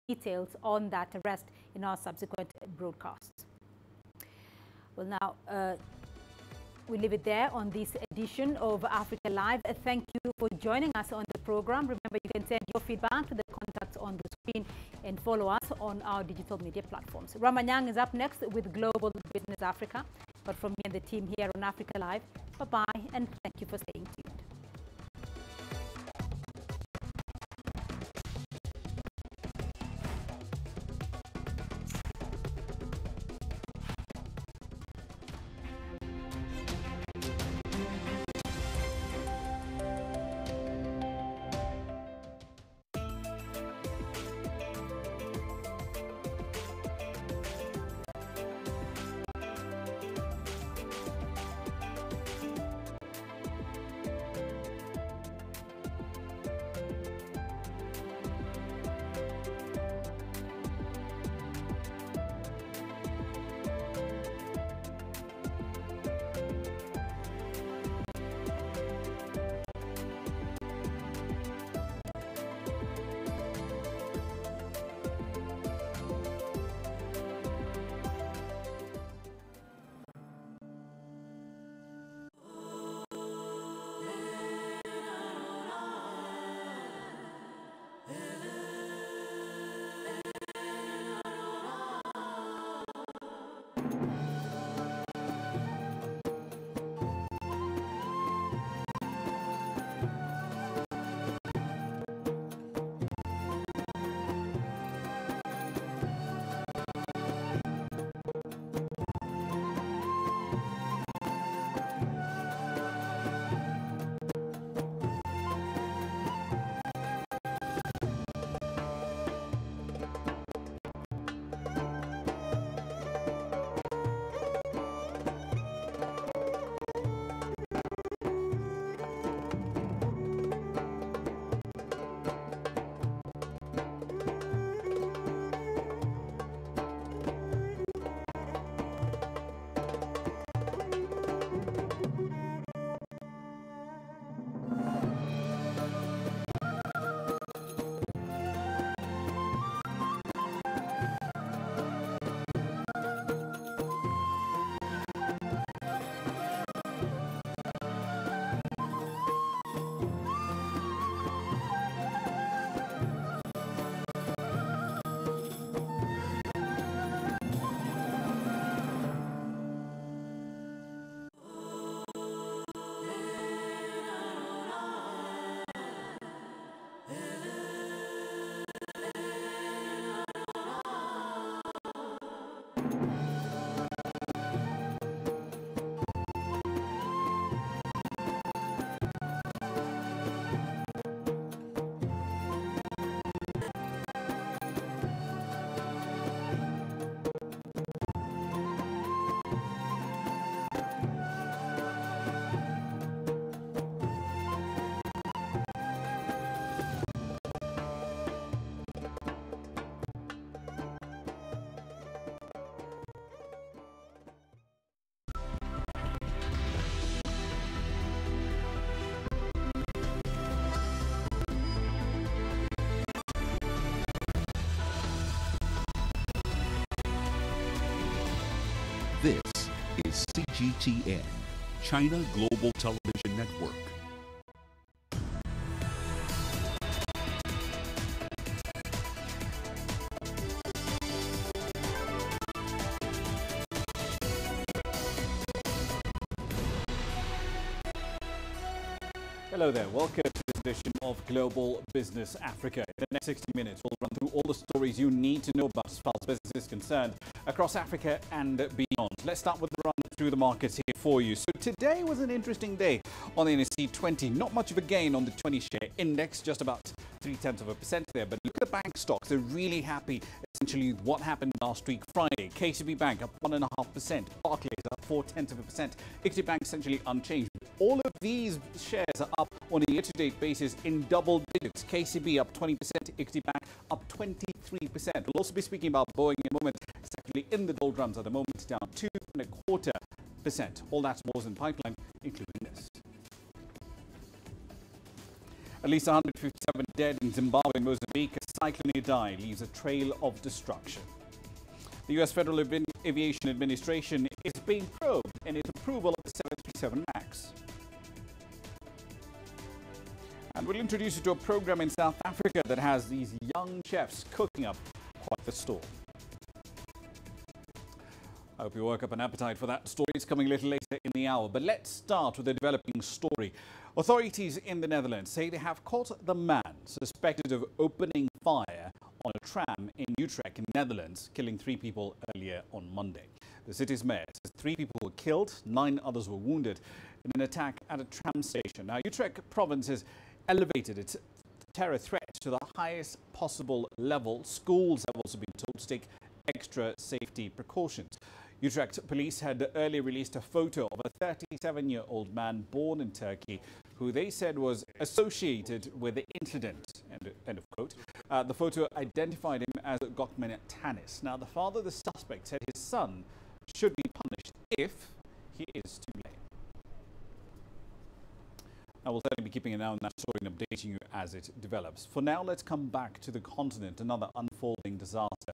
details on that arrest in our subsequent broadcasts. Well, now we leave it there on this edition of Africa Live. Thank you for joining us on the program. Remember, you can send your feedback to the contacts on the screen and follow us on our digital media platforms. Ramah Nyang is up next with Global Business Africa. But from me and the team here on Africa Live, bye-bye and thank you for staying tuned. This is CGTN, China Global Television Network. Hello there, welcome to this edition of Global Business Africa. In the next 60 minutes, we'll run through all the stories you need to know about as far as business is concerned across Africa and beyond. Let's start with the run through the markets here for you. So today was an interesting day on the NSE 20. Not much of a gain on the 20 share index, just about 0.3% there. But look at the bank stocks. They're really happy essentially with what happened last week, Friday. KCB Bank up 1.5%. Barclays up 0.4%. Equity Bank essentially unchanged. All of these shares are up on a year-to-date basis in double digits. KCB up 20%, Equity Bank up 23%. We'll also be speaking about Boeing in a moment. It's actually in the doldrums at the moment, down 2.25%. All that's more in pipeline, including this. At least 157 dead in Zimbabwe and Mozambique. Cyclone Idai leaves a trail of destruction. The U.S. Federal Aviation Administration is being probed in its approval of the 737 MAX. And we'll introduce you to a program in South Africa that has these young chefs cooking up quite the storm. I hope you woke up an appetite for that story. It's coming a little later in the hour. But let's start with a developing story. Authorities in the Netherlands say they have caught the man suspected of opening fire on a tram in Utrecht in Netherlands, killing 3 people earlier on Monday. The city's mayor says 3 people were killed, 9 others were wounded in an attack at a tram station. Now, Utrecht province has elevated its terror threat to the highest possible level. Schools have also been told to take extra safety precautions. Utrecht police had earlier released a photo of a 37-year-old man born in Turkey who they said was associated with the incident. End of quote. The photo identified him as Gökmen Tanis. Now, the father of the suspect said his son should be punished if he is to blame. I will certainly be keeping an eye on that story and updating you as it develops. For now, let's come back to the continent. Another unfolding disaster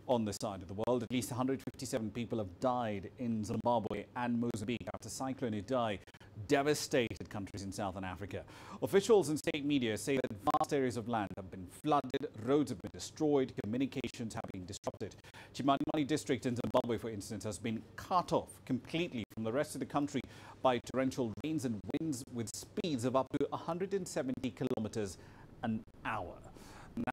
on this side of the world. At least 157 people have died in Zimbabwe and Mozambique after Cyclone Idai devastated countries in southern Africa. Officials and state media say that vast areas of land have been flooded, roads have been destroyed, communications have been disrupted. Chimanimani district in Zimbabwe, for instance, has been cut off completely from the rest of the country by torrential rains and winds with speeds of up to 170 kilometers an hour.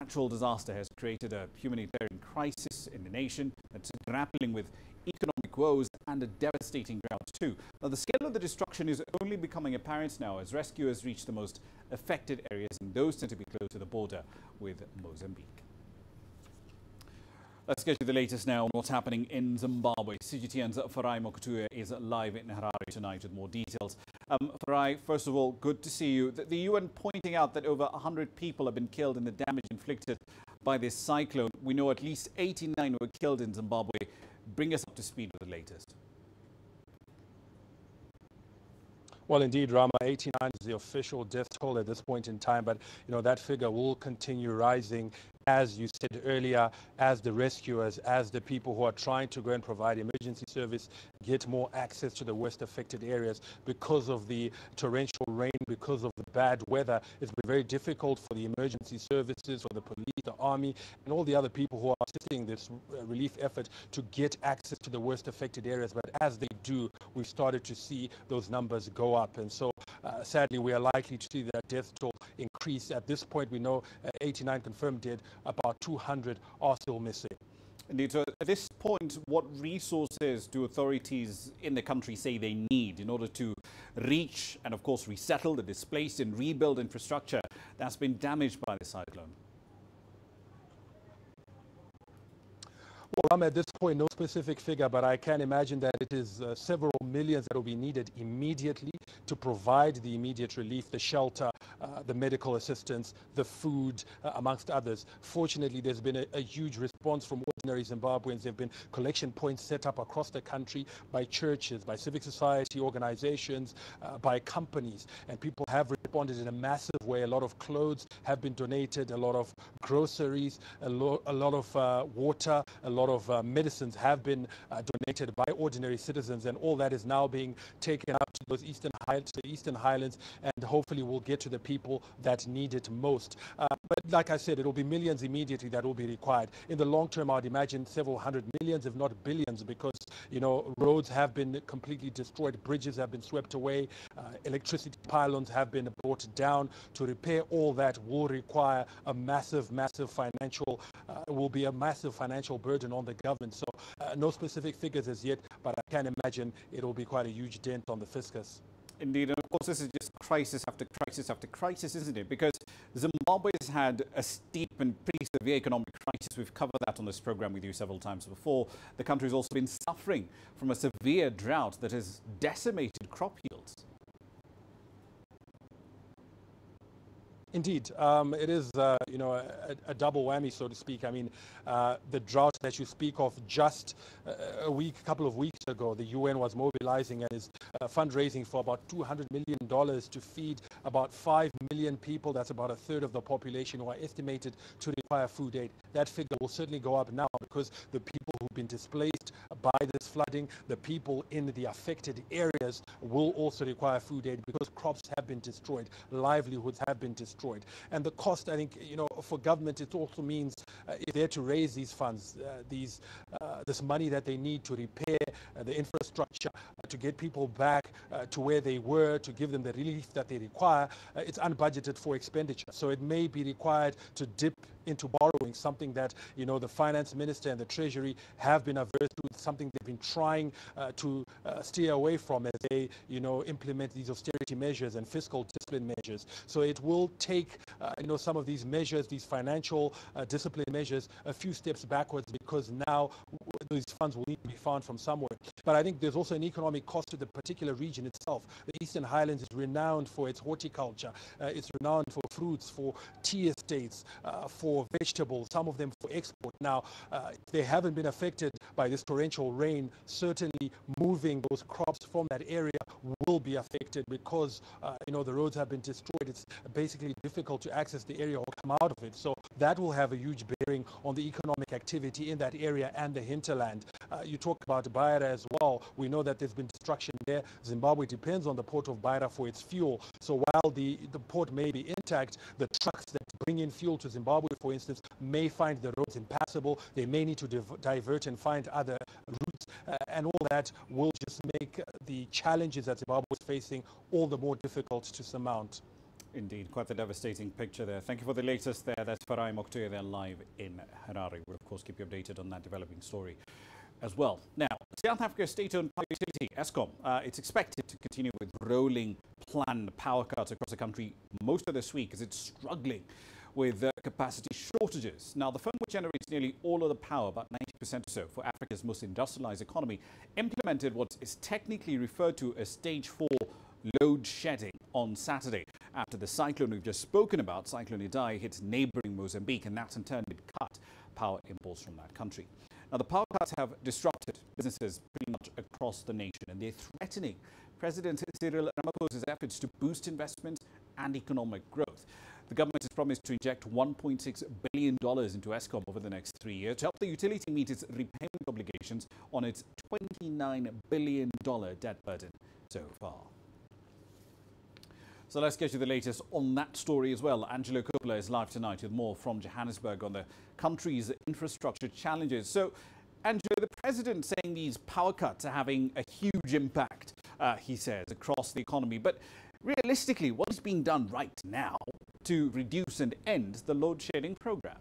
Natural disaster has created a humanitarian crisis in the nation that's grappling with economic woes and a devastating drought too. Now, the scale of the destruction is only becoming apparent now as rescuers reach the most affected areas, and those tend to be close to the border with Mozambique. Let's get to the latest now on what's happening in Zimbabwe. CGTN's Farai Mokutua is live in Harare tonight with more details. Farai, first of all, good to see you. The UN pointing out that over 100 people have been killed in the damage inflicted by this cyclone. We know at least 89 were killed in Zimbabwe. Bring us up to speed with the latest. Well, indeed, Ramah, 89 is the official death toll at this point in time, but that figure will continue rising, as you said earlier, as the rescuers, as the people who are trying to go and provide emergency service get more access to the worst affected areas. Because of the torrential rain, because of the bad weather, it's been very difficult for the emergency services, for the police, the army, and all the other people who are assisting this relief effort to get access to the worst affected areas. But as they do, we've started to see those numbers go up. And so, sadly, we are likely to see that death toll increase. At this point, we know 89 confirmed dead, about 200 are still missing. Indeed. So at this point, what resources do authorities in the country say they need in order to reach and, of course, resettle the displaced and rebuild infrastructure that's been damaged by the cyclone? Well, at this point, no specific figure, but I can imagine that it is several millions that will be needed immediately to provide the immediate relief, the shelter, the medical assistance, the food, amongst others. Fortunately, there's been a huge response from ordinary Zimbabweans. There have been collection points set up across the country by churches, by civic society organizations, by companies, and people have responded in a massive way. A lot of clothes have been donated, a lot of groceries, a lot of water, a lot of medicines have been donated by ordinary citizens, and all that is now being taken up to those eastern highlands, and hopefully will get to the people that need it most. But like I said, it will be millions immediately that will be required. In the long term, I'd imagine several hundred millions, if not billions, because roads have been completely destroyed, bridges have been swept away, electricity pylons have been brought down. To repair all that will require a massive financial, will be a massive financial burden on the government. So no specific figures as yet, but I can imagine it will be quite a huge dent on the fiscus. Indeed, and of course this is just crisis after crisis after crisis, isn't it? Because Zimbabwe has had a steep and pretty severe economic crisis. We've covered that on this program with you several times before. The country has also been suffering from a severe drought that has decimated crop yields. Indeed, it is, you know, a double whammy, so to speak. I mean, the drought that you speak of, just a couple of weeks ago, the UN was mobilizing and is fundraising for about $200 million to feed about 5 million people. That's about a third of the population who are estimated to require food aid. That figure will certainly go up now because the people who've been displaced by this flooding, the people in the affected areas will also require food aid because crops have been destroyed, livelihoods have been destroyed. And the cost, I think, you know, for government, it also means if they're to raise these funds, this money that they need to repair the infrastructure, to get people back to where they were, to give them the relief that they require, it's unbudgeted for expenditure. So it may be required to dip into borrowing, something that, you know, the finance minister and the treasury have been averse to. It's something they've been trying to steer away from as they, you know, implement these austerity measures and fiscal discipline measures. So it will take, you know, some of these measures, these financial discipline measures, a few steps backwards, because now these funds will need to be found from somewhere. But I think there's also an economic cost to the particular region itself. The Eastern Highlands is renowned for its horticulture. It's renowned for fruits, for tea estates, for vegetables, some of them for export. Now, they haven't been affected by this torrential rain. Certainly moving those crops from that area will be affected because, you know, the roads have been destroyed. It's basically difficult to access the area or come out of it. So that will have a huge bearing on the economic activity in that area and the hinterland. You talk about Beira as well. We know that there's been destruction there. Zimbabwe depends on the port of Beira for its fuel. So while the port may be intact, the trucks that bring in fuel to Zimbabwe, for instance, may find the roads impassable. They may need to divert and find other routes, and all that will just make the challenges that Zimbabwe is facing all the more difficult to surmount. Indeed, quite a devastating picture there. Thank you for the latest there. That's Farai Mokhtar there live in Harare. We'll, of course, keep you updated on that developing story as well. Now, South Africa's state-owned power utility, Eskom, it's expected to continue with rolling planned power cuts across the country most of this week as it's struggling with capacity shortages. Now, the firm, which generates nearly all of the power, about 90% or so, for Africa's most industrialized economy, implemented what is technically referred to as Stage 4 load shedding on Saturday after the cyclone we've just spoken about, Cyclone Idai, hit neighboring Mozambique, and that in turn did cut power imports from that country. Now, the power cuts have disrupted businesses pretty much across the nation, and they're threatening President Cyril Ramaphosa's efforts to boost investment and economic growth. The government has promised to inject $1.6 billion into Eskom over the next 3 years to help the utility meet its repayment obligations on its $29 billion debt burden so far. So let's get you the latest on that story as well. Angelo Coppola is live tonight with more from Johannesburg on the country's infrastructure challenges. So, Angelo, the president saying these power cuts are having a huge impact, he says, across the economy. But realistically, what is being done right now to reduce and end the load shedding program?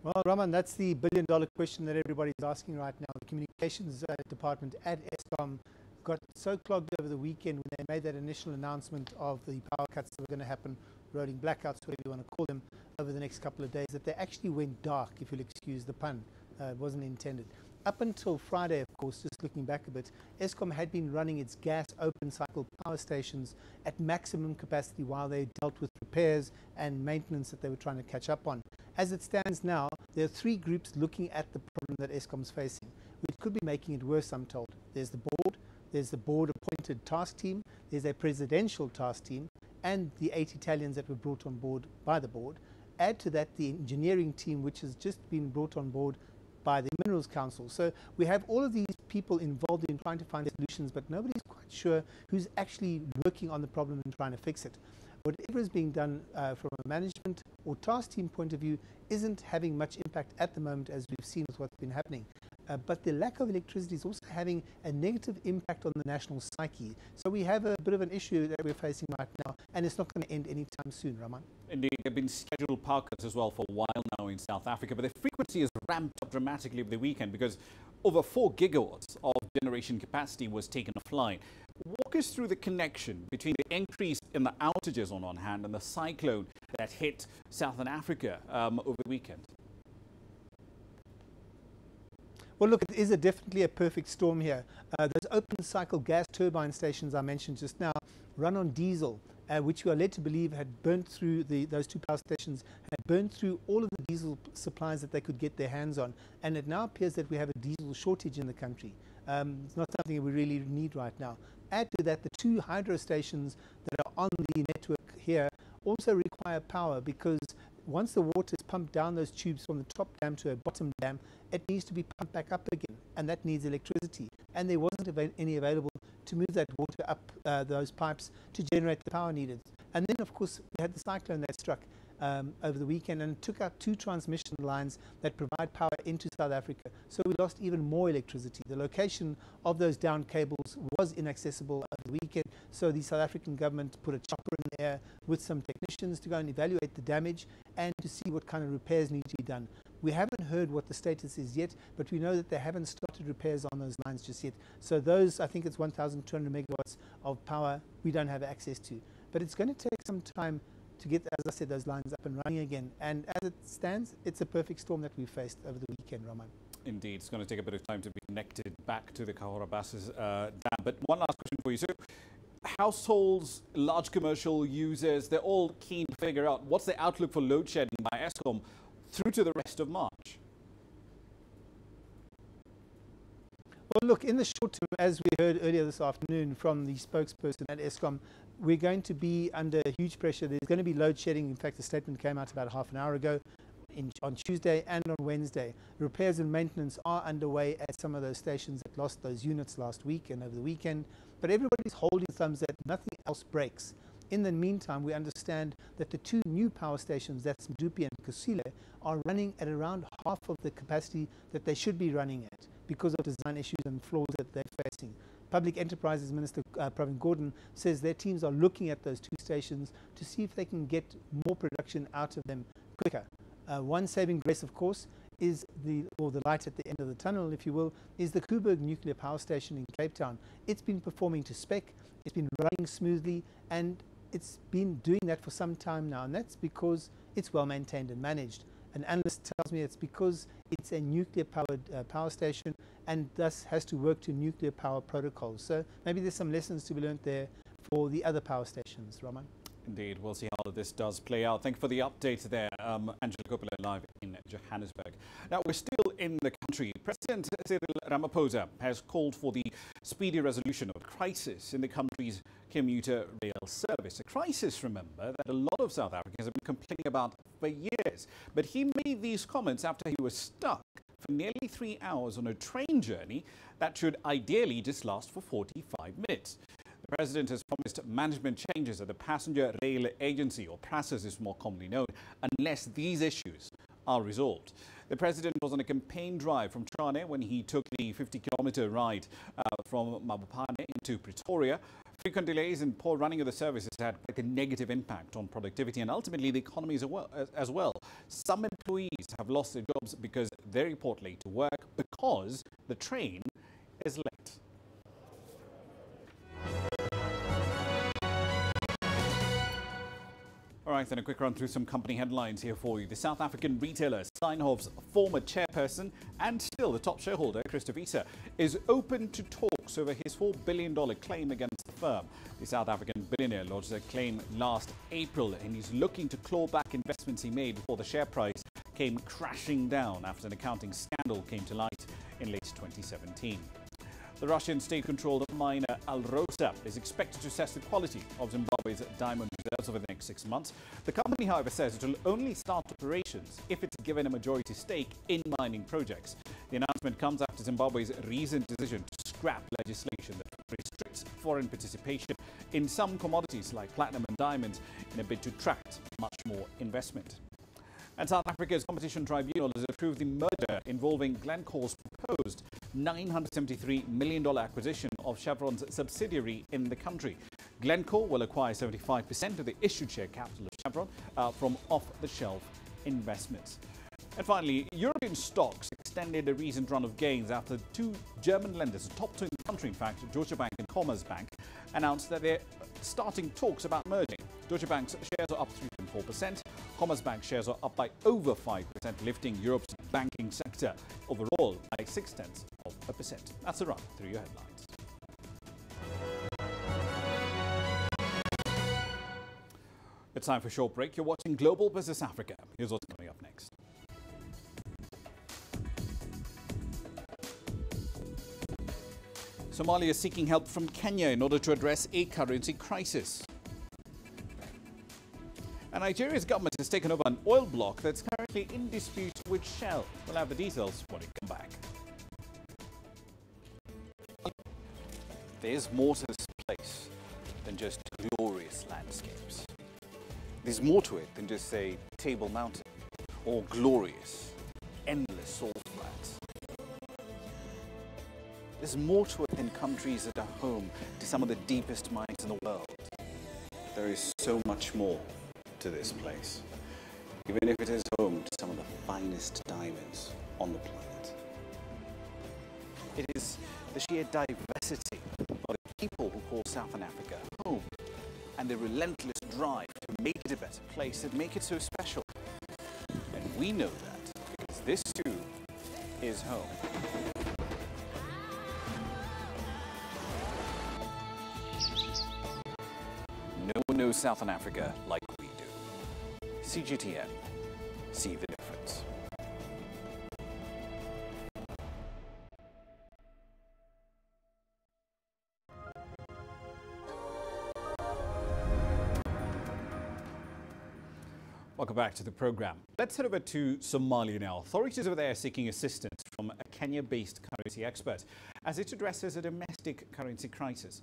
Well, Raman, that's the billion-dollar question that everybody's asking right now. The communications department at Eskom got so clogged over the weekend when they made that initial announcement of the power cuts that were going to happen, rolling blackouts, whatever you want to call them, over the next couple of days, that they actually went dark, if you'll excuse the pun. It wasn't intended. Up until Friday, of course, just looking back a bit, Eskom had been running its gas open cycle power stations at maximum capacity while they dealt with repairs and maintenance that they were trying to catch up on. As it stands now, there are three groups looking at the problem that Eskom's facing, which could be making it worse, I'm told. There's the board, there's the board-appointed task team, there's a presidential task team, and the 8 Italians that were brought on board by the board. Add to that the engineering team, which has just been brought on board by the Minerals Council. So we have all of these people involved in trying to find solutions, but nobody's quite sure who's actually working on the problem and trying to fix it. Whatever is being done from a management or task team point of view isn't having much impact at the moment, as we've seen with what's been happening. But the lack of electricity is also having a negative impact on the national psyche. So we have a bit of an issue that we're facing right now, and it's not going to end anytime soon, Raman. Indeed, there have been scheduled power cuts as well for a while now in South Africa, but the frequency has ramped up dramatically over the weekend because over 4 gigawatts of generation capacity was taken offline. Walk us through the connection between the increase in the outages on one hand and the cyclone that hit Southern Africa over the weekend. Well, look, it is definitely a perfect storm here. Those open cycle gas turbine stations I mentioned just now run on diesel, which we are led to believe had burnt through those two power stations, had burned through all of the diesel supplies that they could get their hands on. And it now appears that we have a diesel shortage in the country. It's not something we really need right now. Add to that the two hydro stations that are on the network here also require power, because once the water is pumped down those tubes from the top dam to a bottom dam, it needs to be pumped back up again, and that needs electricity. And there wasn't any available to move that water up those pipes to generate the power needed. And then, of course, we had the cyclone that struck over the weekend and took out two transmission lines that provide power into South Africa. So we lost even more electricity. The location of those down cables was inaccessible over the weekend. So the South African government put a chopper in the air with some technicians to go and evaluate the damage and to see what kind of repairs need to be done. We haven't heard what the status is yet, but we know that they haven't started repairs on those lines just yet. So those, I think it's 1,200 megawatts of power we don't have access to. But it's going to take some time to get, as I said, those lines up and running again. And as it stands, it's a perfect storm that we faced over the weekend, Ramah. Indeed, it's going to take a bit of time to be connected back to the Cahora Basses dam. But one last question for you. So, households, large commercial users, they're all keen to figure out what's the outlook for load shedding by Eskom through to the rest of March. Well, look, in the short term, as we heard earlier this afternoon from the spokesperson at Eskom, we're going to be under huge pressure. There's going to be load shedding. In fact, the statement came out about half an hour ago on Tuesday and on Wednesday. Repairs and maintenance are underway at some of those stations that lost those units last week and over the weekend. But everybody's holding thumbs that nothing else breaks. In the meantime, we understand that the two new power stations, that's Medupi and Kusile, are running at around half of the capacity that they should be running at because of design issues and flaws that they're facing. Public Enterprises Minister Pravin Gordhan says their teams are looking at those two stations to see if they can get more production out of them quicker. One saving grace, of course, is the light at the end of the tunnel, if you will, is the Koeberg Nuclear Power Station in Cape Town. It's been performing to spec, it's been running smoothly, and it's been doing that for some time now, and that's because it's well maintained and managed. An analyst tells me it's because it's a nuclear-powered power station and thus has to work to nuclear power protocols. So maybe there's some lessons to be learned there for the other power stations, Ramah. Indeed, we'll see how this does play out. Thank you for the update there, Angela Coppola, live in Johannesburg. Now, we're still in the country. President Cyril Ramaphosa has called for the speedy resolution of a crisis in the country's commuter rail service. A crisis, remember, that a lot of South Africans have been complaining about for years. But he made these comments after he was stuck for nearly 3 hours on a train journey that should ideally just last for 45 minutes. The President has promised management changes at the Passenger Rail Agency, or PRASA as is more commonly known, unless these issues are resolved. The President was on a campaign drive from Tshwane when he took the 50-kilometer ride from Mabopane into Pretoria. Frequent delays and poor running of the services had a negative impact on productivity and ultimately the economy as well. Some employees have lost their jobs because they report late to work because the train is late. All right, then a quick run through some company headlines here for you. The South African retailer Steinhoff's former chairperson and still the top shareholder, Christopher Issa, is open to talks over his $4 billion claim against the firm. The South African billionaire lodged a claim last April and he's looking to claw back investments he made before the share price came crashing down after an accounting scandal came to light in late 2017. The Russian state-controlled miner Alrosa is expected to assess the quality of Zimbabwe's diamond reserves over the next 6 months. The company, however, says it will only start operations if it's given a majority stake in mining projects. The announcement comes after Zimbabwe's recent decision to scrap legislation that restricts foreign participation in some commodities like platinum and diamonds in a bid to attract much more investment. And South Africa's Competition Tribunal has approved the merger involving Glencore's proposed $973 million acquisition of Chevron's subsidiary in the country. Glencore will acquire 75% of the issued share capital of Chevron from off-the-shelf investments. And finally, European stocks extended a recent run of gains after two German lenders, the top two in the country, in fact, Deutsche Bank and Commerzbank, announced that they're starting talks about merging. Deutsche Bank's shares are up 3.4%. Commerzbank shares are up by over 5%, lifting Europe's banking sector overall by 0.6%. That's a run through your headlines. It's time for a short break. You're watching Global Business Africa. Here's what's coming up next. Somalia is seeking help from Kenya in order to address a currency crisis. And Nigeria's government has taken over an oil block that's currently in dispute with Shell. We'll have the details when we come back. There's more to this place than just glorious landscapes. There's more to it than just, say, Table Mountain or glorious, endless salt flats. There's more to it than countries that are home to some of the deepest mines in the world. There is so much more to this place, even if it is home to some of the finest diamonds on the planet. It is the sheer diversity of the people who call Southern Africa home and the relentless drive to make it a better place that make it so special. And we know that because this too is home. No one knows Southern Africa like we do. CGTN. See the difference. Welcome back to the program. Let's head over to Somalia now. Authorities over there are seeking assistance from a Kenya-based currency expert as it addresses a domestic currency crisis.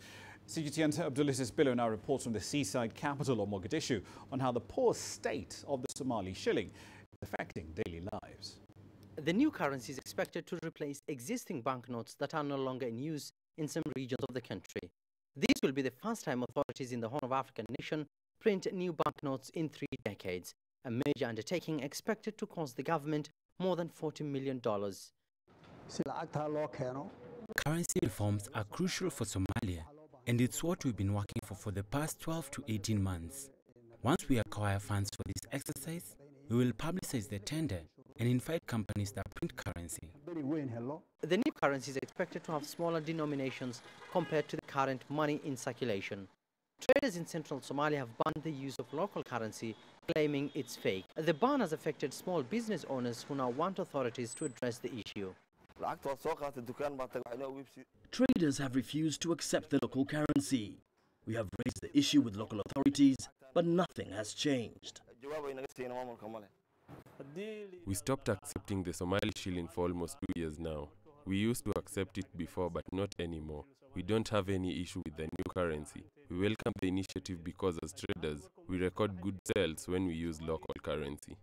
CGTN's Abdulaziz Billo now reports from the seaside capital of Mogadishu on how the poor state of the Somali shilling is affecting daily lives. The new currency is expected to replace existing banknotes that are no longer in use in some regions of the country. This will be the first time authorities in the Horn of Africa nation print new banknotes in 3 decades, a major undertaking expected to cost the government more than $40 million. Currency reforms are crucial for Somalia, and it's what we've been working for the past 12 to 18 months. Once we acquire funds for this exercise, we will publicize the tender and invite companies that print currency. The new currency is expected to have smaller denominations compared to the current money in circulation. Traders in central Somalia have banned the use of local currency, claiming it's fake. The ban has affected small business owners who now want authorities to address the issue. Traders have refused to accept the local currency. We have raised the issue with local authorities, but nothing has changed. We stopped accepting the Somali shilling for almost 2 years now. We used to accept it before, but not anymore. We don't have any issue with the new currency. We welcome the initiative because as traders, we record good sales when we use local currency.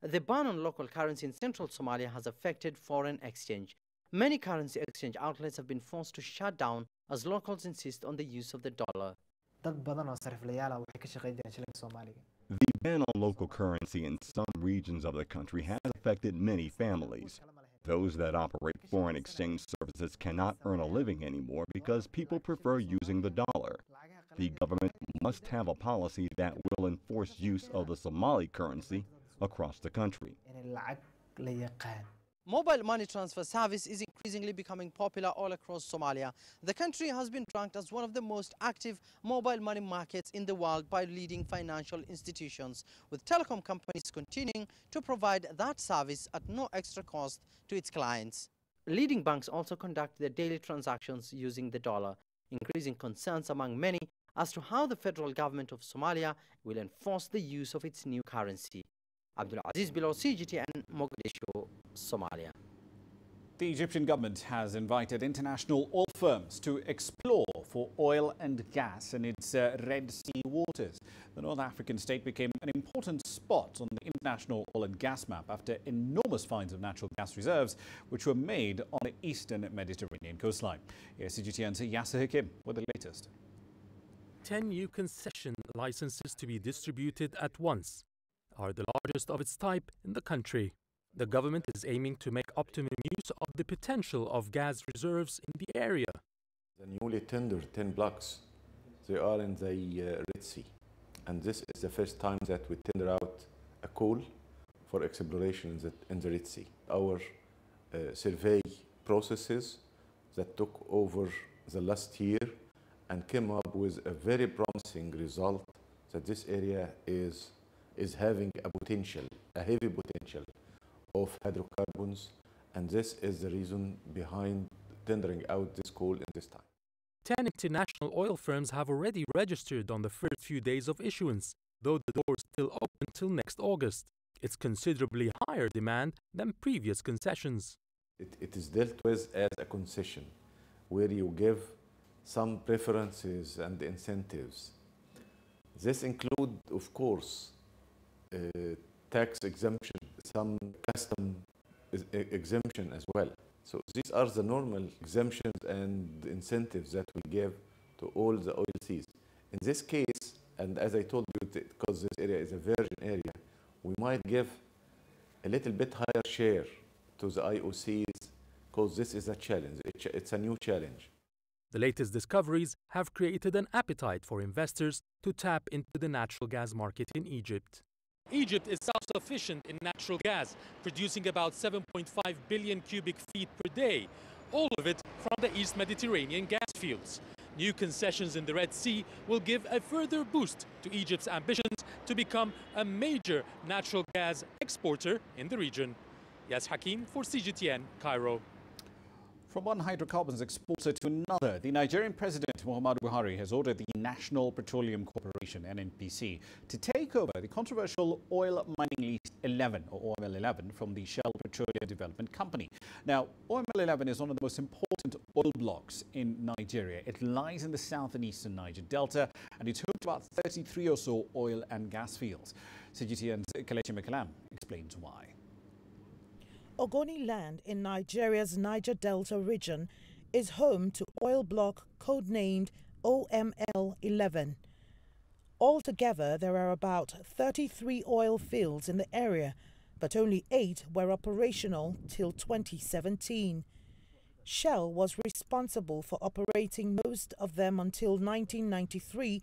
The ban on local currency in central Somalia has affected foreign exchange. Many currency exchange outlets have been forced to shut down as locals insist on the use of the dollar. The ban on local currency in some regions of the country has affected many families. Those that operate foreign exchange services cannot earn a living anymore because people prefer using the dollar. The government must have a policy that will enforce use of the Somali currency across the country. Mobile money transfer service is increasingly becoming popular all across Somalia. The country has been ranked as one of the most active mobile money markets in the world by leading financial institutions, with telecom companies continuing to provide that service at no extra cost to its clients. Leading banks also conduct their daily transactions using the dollar, increasing concerns among many as to how the federal government of Somalia will enforce the use of its new currency. Abdulaziz Billo, CGTN, Mogadishu, Somalia. The Egyptian government has invited international oil firms to explore for oil and gas in its Red Sea waters. The North African state became an important spot on the international oil and gas map after enormous finds of natural gas reserves, which were made on the eastern Mediterranean coastline. Here's CGTN's Yasser Hakim with the latest. 10 new concession licenses to be distributed at once are the largest of its type in the country. The government is aiming to make optimum use of the potential of gas reserves in the area. The newly tendered 10 blocks, they are in the Red Sea. And this is the first time that we tender out a call for exploration in the Red Sea. Our survey processes that took over the last year and came up with a very promising result that this area is having a heavy potential of hydrocarbons, and this is the reason behind tendering out this coal in this time. 10 international oil firms have already registered on the first few days of issuance, though the door is still open till next August. It's considerably higher demand than previous concessions. It is dealt with as a concession, where you give some preferences and incentives. This include, of course, tax exemption, some custom exemption as well. So these are the normal exemptions and incentives that we give to all the oil seas. In this case, and as I told you, because this area is a virgin area, we might give a little bit higher share to the IOCs, because this is a challenge. It's a new challenge. The latest discoveries have created an appetite for investors to tap into the natural gas market in Egypt. Egypt is self-sufficient in natural gas, producing about 7.5 billion cubic feet per day, all of it from the East Mediterranean gas fields. New concessions in the Red Sea will give a further boost to Egypt's ambitions to become a major natural gas exporter in the region. Yas Hakim for CGTN, Cairo. From one hydrocarbons exporter to another, the Nigerian President Muhammadu Buhari has ordered the National Petroleum Corporation, NNPC, to take over the controversial Oil Mining Lease 11, or OML 11, from the Shell Petroleum Development Company. Now, OML 11 is one of the most important oil blocks in Nigeria. It lies in the south and eastern Niger Delta, and it's home to about 33 or so oil and gas fields. CGTN's Kelechi Mekalam explains why. Ogoni land in Nigeria's Niger Delta region is home to oil block codenamed OML 11. Altogether, there are about 33 oil fields in the area, but only 8 were operational till 2017. Shell was responsible for operating most of them until 1993,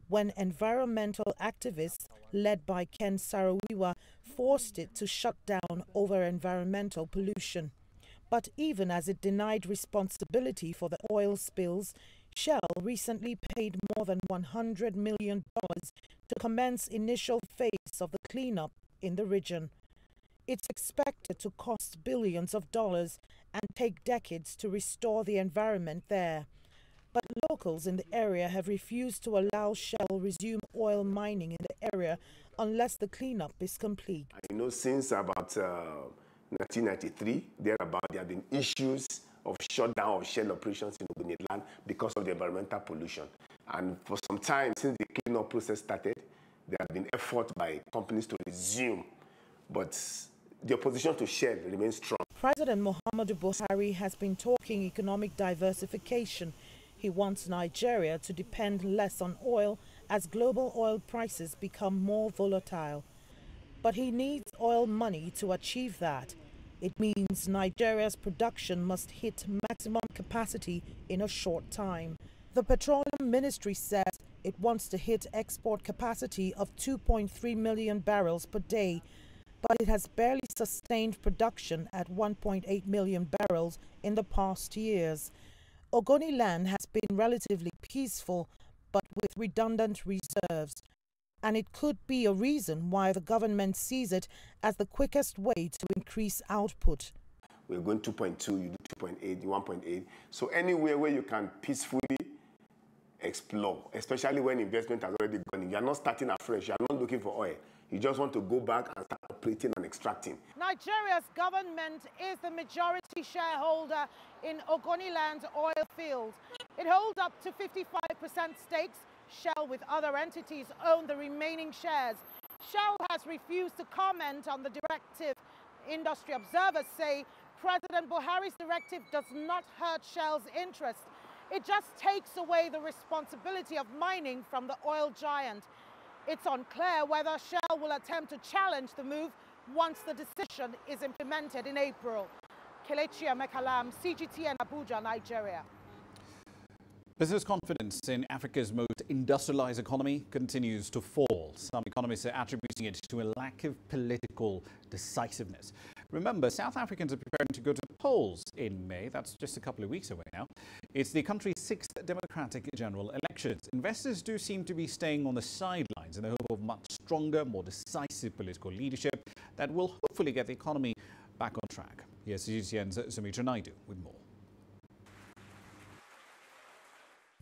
when environmental activists led by Ken Saro-Wiwa forced it to shut down over environmental pollution. But even as it denied responsibility for the oil spills, Shell recently paid more than $100 million to commence initial phase of the cleanup in the region. It's expected to cost billions of dollars and take decades to restore the environment there. But locals in the area have refused to allow Shell resume oil mining in the area unless the cleanup is complete. I know since about 1993, there have been issues of shutdown of Shell operations in Ogoni land because of the environmental pollution. And for some time since the cleanup process started, there have been efforts by companies to resume, but the opposition to Shell remains strong. President Muhammadu Buhari has been talking economic diversification. He wants Nigeria to depend less on oil as global oil prices become more volatile. But he needs oil money to achieve that. It means Nigeria's production must hit maximum capacity in a short time. The Petroleum Ministry says it wants to hit export capacity of 2.3 million barrels per day, but it has barely sustained production at 1.8 million barrels in the past years. Ogoni land has been relatively peaceful, but with redundant reserves. And it could be a reason why the government sees it as the quickest way to increase output. We're going 2.2, you do 2.8, 1.8. So anywhere where you can peacefully explore, especially when investment has already gone in. You're not starting afresh, you're not looking for oil. You just want to go back and start operating and extracting. Nigeria's government is the majority shareholder in Ogoniland's oil field. It holds up to 55% stakes. Shell with other entities own the remaining shares. Shell has refused to comment on the directive. Industry observers say President Buhari's directive does not hurt Shell's interest. It just takes away the responsibility of mining from the oil giant. It's unclear whether Shell will attempt to challenge the move once the decision is implemented in April. Kelechi Mekalam, CGTN, Abuja, Nigeria. Business confidence in Africa's most industrialized economy continues to fall. Some economists are attributing it to a lack of political decisiveness. Remember, South Africans are preparing to go to the polls in May. That's just a couple of weeks away now. It's the country's 6th democratic general elections. Investors do seem to be staying on the sidelines in the hope of much stronger, more decisive political leadership that will hopefully get the economy back on track. Here's CGTN's Sumitra Naidu with more.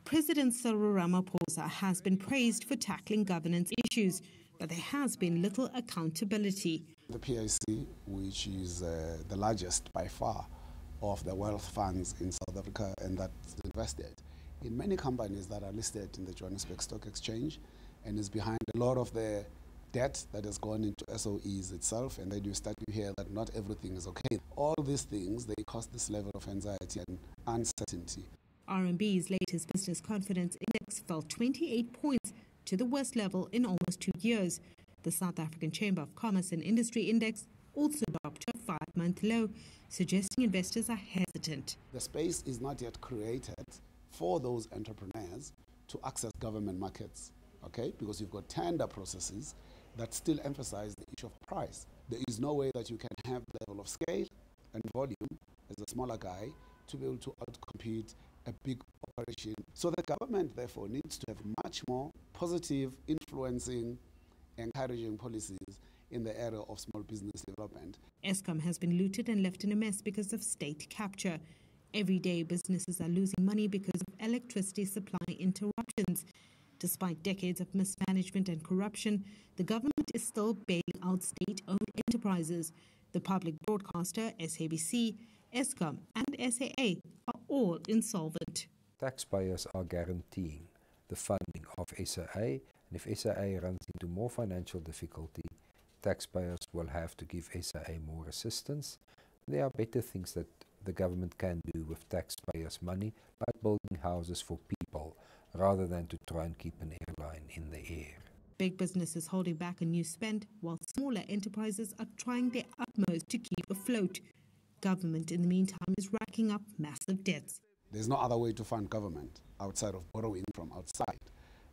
President Cyril Ramaphosa has been praised for tackling governance issues, but there has been little accountability. The PIC, which is the largest by far of the wealth funds in South Africa, and that's invested in many companies that are listed in the Johannesburg Stock Exchange, and is behind a lot of the debt that has gone into SOEs itself, and then you start to hear that not everything is okay. All these things, they cause this level of anxiety and uncertainty. RMB's latest business confidence index fell 28 points to the worst level in almost 2 years. The South African Chamber of Commerce and Industry Index also dropped to a 5-month low, suggesting investors are hesitant. The space is not yet created for those entrepreneurs to access government markets, okay? Because you've got tender processes that still emphasize the issue of price. There is no way that you can have the level of scale and volume as a smaller guy to be able to outcompete a big operation. So the government, therefore, needs to have much more positive, influencing, encouraging policies in the area of small business development. Eskom has been looted and left in a mess because of state capture. Every day, businesses are losing money because of electricity supply interruptions. Despite decades of mismanagement and corruption, the government is still bailing out state-owned enterprises. The public broadcaster, SABC, Eskom and SAA are all insolvent. Taxpayers are guaranteeing the funding of SAA, and if SAA runs into more financial difficulty, taxpayers will have to give SAA more assistance. There are better things that the government can do with taxpayers' money, like building houses for people, rather than to try and keep an airline in the air. Big businesses holding back on new spend, while smaller enterprises are trying their utmost to keep afloat. Government, in the meantime, is racking up massive debts. There's no other way to fund government outside of borrowing from outside.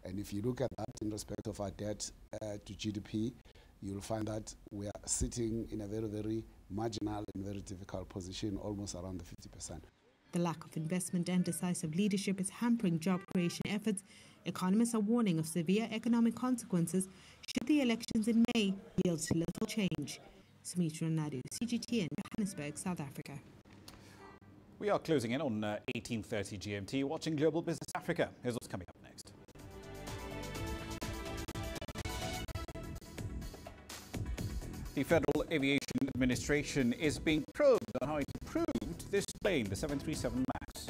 And if you look at that in respect of our debt to GDP, you'll find that we are sitting in a very, very marginal and very difficult position, almost around the 50%. The lack of investment and decisive leadership is hampering job creation efforts. Economists are warning of severe economic consequences should the elections in May yield little change. Sumitra Naidu, CGTN, Johannesburg, South Africa. We are closing in on 18:30 GMT, watching Global Business Africa. Here's what's coming up next. The Federal Aviation Administration is being probed on how it improved this plane, the 737 MAX.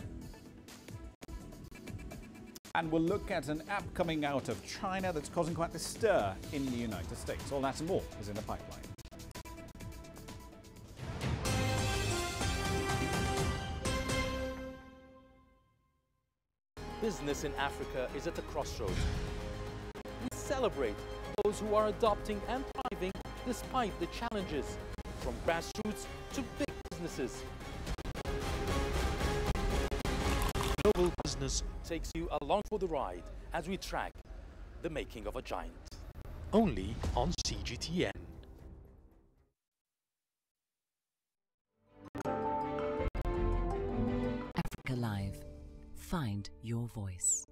And we'll look at an app coming out of China that's causing quite the stir in the United States. All that and more is in the pipeline. Business in Africa is at a crossroads. We celebrate those who are adopting and thriving despite the challenges, from grassroots to big businesses. Global Business takes you along for the ride as we track the making of a giant. Only on CGTN. Africa Live. Find your voice.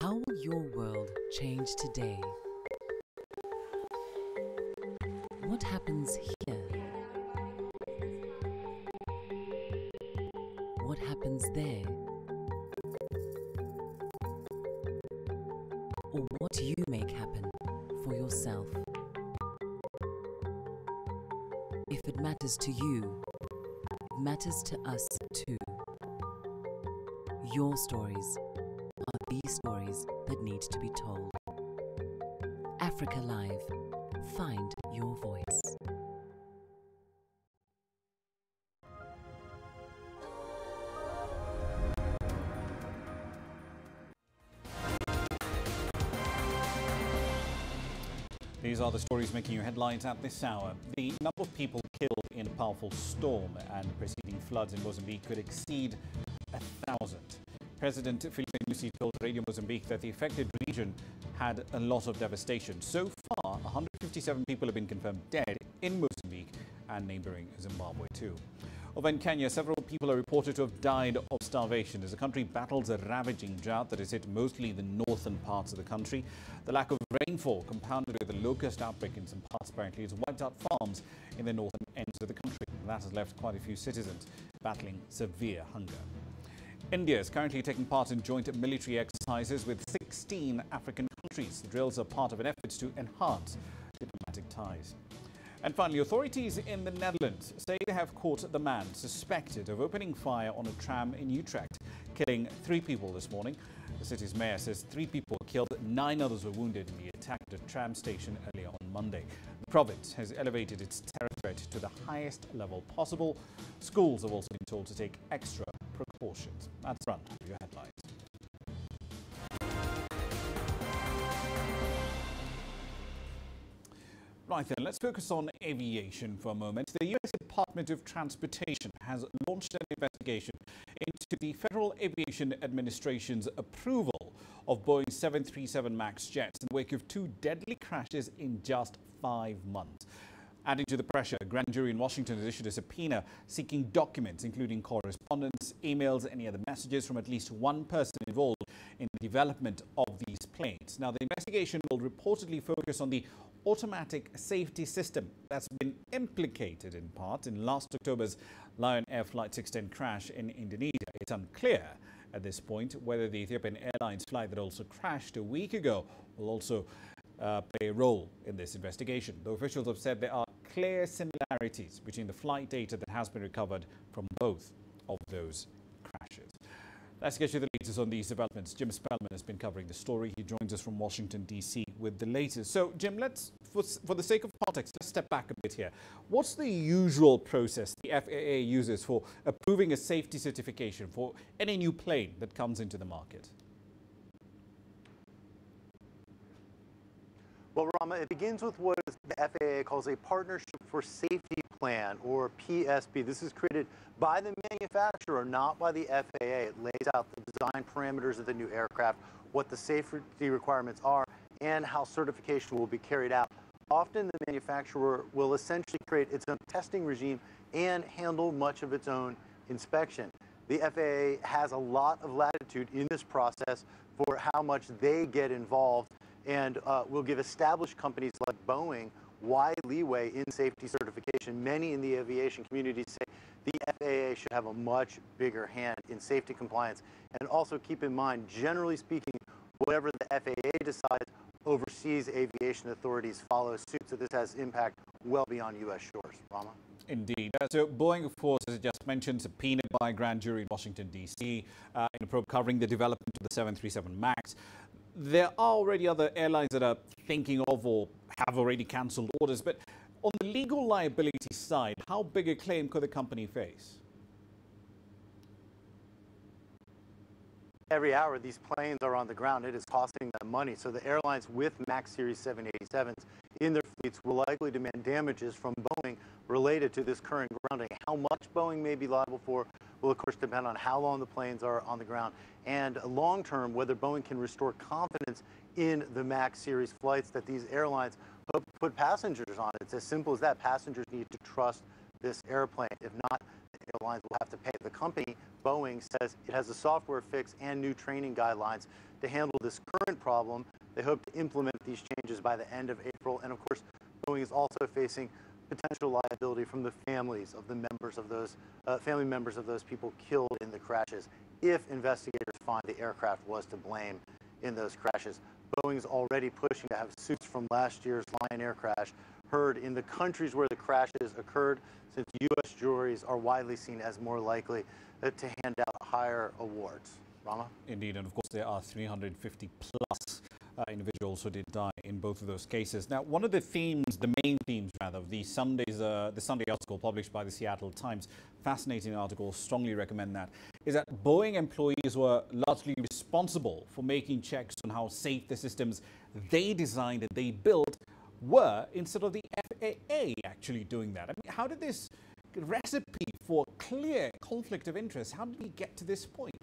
How will your world change today? What happens here? What happens there? Or what do you make happen for yourself? If it matters to you, it matters to us too. Your stories are the stories that need to be told. Africa Live. Find your voice. These are the stories making your headlines at this hour. The number of people killed in a powerful storm and preceding floods in Mozambique could exceed 1,000. President Filipe Nyusi told Radio Mozambique that the affected region had a lot of devastation. So far, 157 people have been confirmed dead in Mozambique and neighboring Zimbabwe too. Over in Kenya, several people are reported to have died of starvation as the country battles a ravaging drought that has hit mostly the northern parts of the country. The lack of rainfall, compounded with a locust outbreak in some parts, apparently has wiped out farms in the northern ends of the country. That has left quite a few citizens battling severe hunger. India is currently taking part in joint military exercises with 16 African countries. The drills are part of an effort to enhance diplomatic ties. And finally, authorities in the Netherlands say they have caught the man suspected of opening fire on a tram in Utrecht, killing 3 people this morning. The city's mayor says 3 people were killed, 9 others were wounded in the attack at a tram station earlier on Monday. The province has elevated its terror threat to the highest level possible. Schools have also been told to take extra precautions. That's run through your headlines. Right then, let's focus on aviation for a moment. The U.S. Department of Transportation has launched an investigation into the Federal Aviation Administration's approval of Boeing 737 MAX jets in the wake of 2 deadly crashes in just 5 months. Adding to the pressure, a grand jury in Washington has issued a subpoena seeking documents, including correspondence, emails, any other messages from at least one person involved in the development of these planes. Now, the investigation will reportedly focus on the automatic safety system that's been implicated in part in last October's Lion Air Flight 610 crash in Indonesia. It's unclear at this point whether the Ethiopian Airlines flight that also crashed a week ago will also play a role in this investigation. The officials have said there are clear similarities between the flight data that has been recovered from both of those crashes. Let's get you the latest on these developments. Jim Spellman has been covering the story. He joins us from Washington, D.C. with the latest. So, Jim, for the sake of context, let's step back a bit here. What's the usual process the FAA uses for approving a safety certification for any new plane that comes into the market? Well, Ramah, it begins with what the FAA calls a Partnership for Safety Plan, or PSP. This is created by the manufacturer, not by the FAA. It lays out the design parameters of the new aircraft, what the safety requirements are, and how certification will be carried out. Often the manufacturer will essentially create its own testing regime and handle much of its own inspection. The FAA has a lot of latitude in this process for how much they get involved, and will give established companies like Boeing wide leeway in safety certification. Many in the aviation community say the FAA should have a much bigger hand in safety compliance. And also keep in mind, generally speaking, whatever the FAA decides, overseas aviation authorities follow suit. So this has impact well beyond U.S. shores. Ramah? Indeed. So Boeing, of course, as I just mentioned, subpoenaed by a grand jury in Washington, D.C. In a probe covering the development of the 737 MAX. There are already other airlines that are thinking of or have already cancelled orders. But on the legal liability side, how big a claim could the company face? Every hour these planes are on the ground, it is costing them money. So the airlines with MAX Series 787s in their fleets will likely demand damages from Boeing related to this current grounding. How much Boeing may be liable for will, of course, depend on how long the planes are on the ground. And long term, whether Boeing can restore confidence in the MAX Series flights that these airlines hope to put passengers on. It's as simple as that. Passengers need to trust this airplane. If not, the airlines will have to pay. The company, Boeing, says it has a software fix and new training guidelines to handle this current problem. They hope to implement these changes by the end of April. And of course, Boeing is also facing potential liability from the families of the members of those family members of those people killed in the crashes if investigators find the aircraft was to blame in those crashes. Boeing is already pushing to have suits from last year's Lion Air crash heard in the countries where the crashes occurred, since U.S. juries are widely seen as more likely to hand out higher awards. Ramah? Indeed, and of course there are 350 plus individuals who did die in both of those cases. Now, one of the themes, the main themes rather, of the Sunday article published by the Seattle Times, fascinating article, strongly recommend that, is that Boeing employees were largely responsible for making checks on how safe the systems they designed and they built were, instead of the FAA actually doing that. I mean, how did this recipe for clear conflict of interest, how did we get to this point?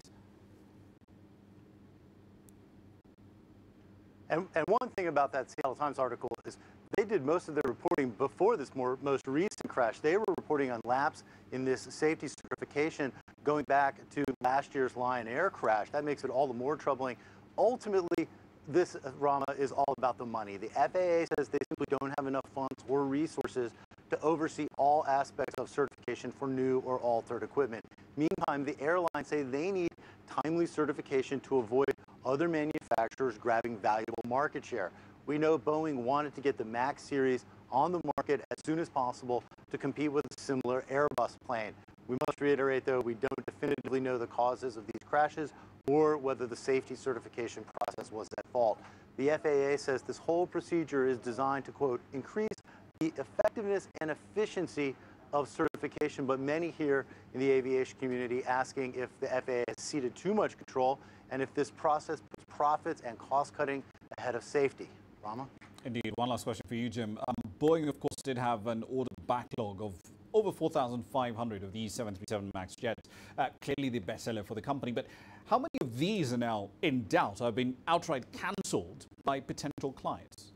And one thing about that Seattle Times article is they did most of their reporting before this most recent crash. They were reporting on lapse in this safety certification going back to last year's Lion Air crash. That makes it all the more troubling. Ultimately, this, Ramah, is all about the money. The FAA says they simply don't have enough funds or resources to oversee all aspects of certification for new or altered equipment. Meantime, the airlines say they need timely certification to avoid other manufacturers grabbing valuable market share. We know Boeing wanted to get the MAX series on the market as soon as possible to compete with a similar Airbus plane. We must reiterate, though, we don't definitively know the causes of these crashes or whether the safety certification process was at fault. The FAA says this whole procedure is designed to, quote, increase the effectiveness and efficiency of certification, but many here in the aviation community asking if the FAA has ceded too much control and if this process puts profits and cost-cutting ahead of safety. Ramah? Indeed. One last question for you, Jim. Boeing, of course, did have an order backlog of over 4,500 of these 737 MAX jets. Clearly the bestseller for the company. But how many of these are now in doubt or have been outright cancelled by potential clients?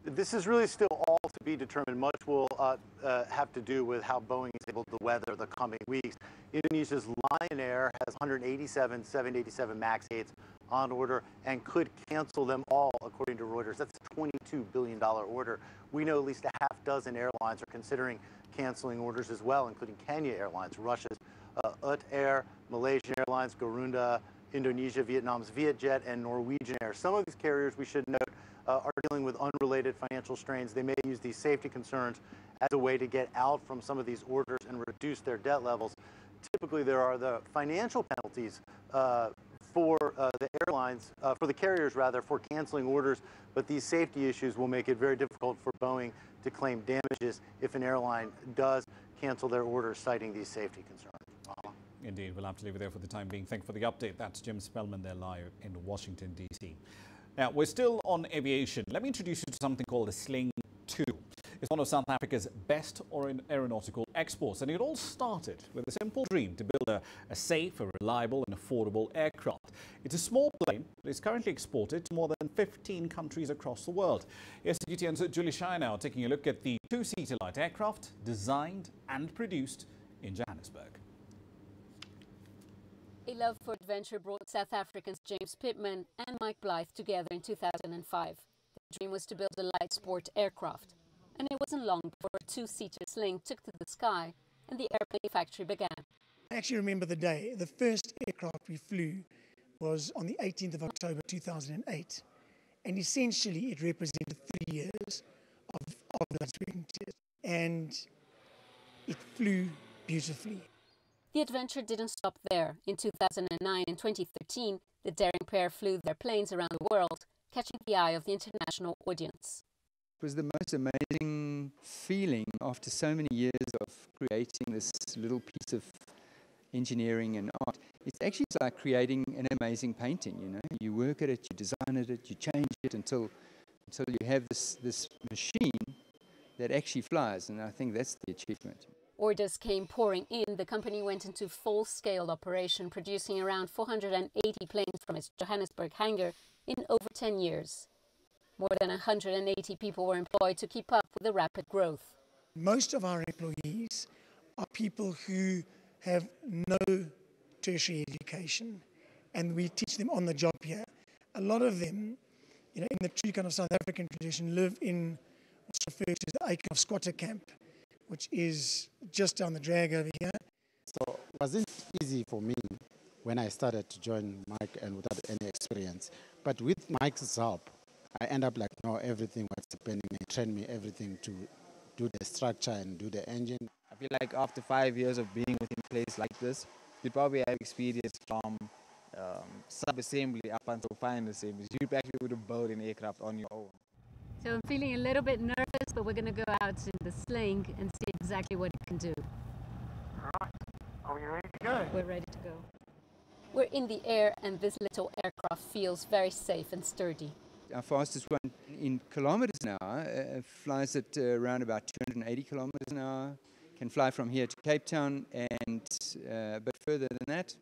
This is really still all to be determined. Much will have to do with how Boeing is able to weather the coming weeks. Indonesia's Lion Air has 187 787 MAX 8s on order and could cancel them all, according to Reuters. That's a $22 billion order. We know at least a half dozen airlines are considering canceling orders as well, including Kenya Airlines, Russia's Ut Air, Malaysian Airlines, Garuda, Indonesia, Vietnam's Vietjet, and Norwegian Air. Some of these carriers, we should note, are dealing with unrelated financial strains. They may use these safety concerns as a way to get out from some of these orders and reduce their debt levels. Typically, there are the financial penalties for the airlines, for the carriers rather, for canceling orders, but these safety issues will make it very difficult for Boeing to claim damages if an airline does cancel their orders citing these safety concerns. Indeed, we'll have to leave it there for the time being. Thank you for the update. That's Jim Spellman there live in Washington, D.C. Now, we're still on aviation. Let me introduce you to something called a Sling 2. It's one of South Africa's best aeronautical exports, and it all started with a simple dream to build a safe, a reliable and affordable aircraft. It's a small plane that is currently exported to more than 15 countries across the world. Here's CGTN's Julie Shire now taking a look at the two-seater light aircraft designed and produced in Johannesburg. A love for adventure brought South Africans James Pittman and Mike Blythe together in 2005. The dream was to build a light sport aircraft. And it wasn't long before a two-seater Sling took to the sky and the airplane factory began. I actually remember the day. The first aircraft we flew was on the 18th of October 2008. And essentially it represented 3 years of those experiences. And it flew beautifully. The adventure didn't stop there. In 2009 and 2013, the daring pair flew their planes around the world, catching the eye of the international audience. It was the most amazing feeling after so many years of creating this little piece of engineering and art. It's actually like creating an amazing painting, you know. You work at it, you design it, you change it until you have this machine that actually flies, and I think that's the achievement. Orders came pouring in. The company went into full-scale operation, producing around 480 planes from its Johannesburg hangar in over 10 years. More than 180 people were employed to keep up with the rapid growth. Most of our employees are people who have no tertiary education, and we teach them on the job here. A lot of them, you know, in the true kind of South African tradition, live in what's referred to as the Eikenhof squatter camp, which is just down the drag over here. So it wasn't easy for me when I started to join Mike and without any experience. But with Mike's help, I end up like know everything what's happening. He trained me everything to do the structure and do the engine. I feel like after 5 years of being within a place like this, you probably have experience from sub-assembly up until final assembly. You actually would have built an aircraft on your own. So I'm feeling a little bit nervous, but we're going to go out in the Sling and see exactly what it can do. All right. Are we ready to go? We're ready to go. We're in the air, and this little aircraft feels very safe and sturdy. Our fastest one in kilometers an hour flies at around about 280 kilometers an hour. Can fly from here to Cape Town and a bit further than that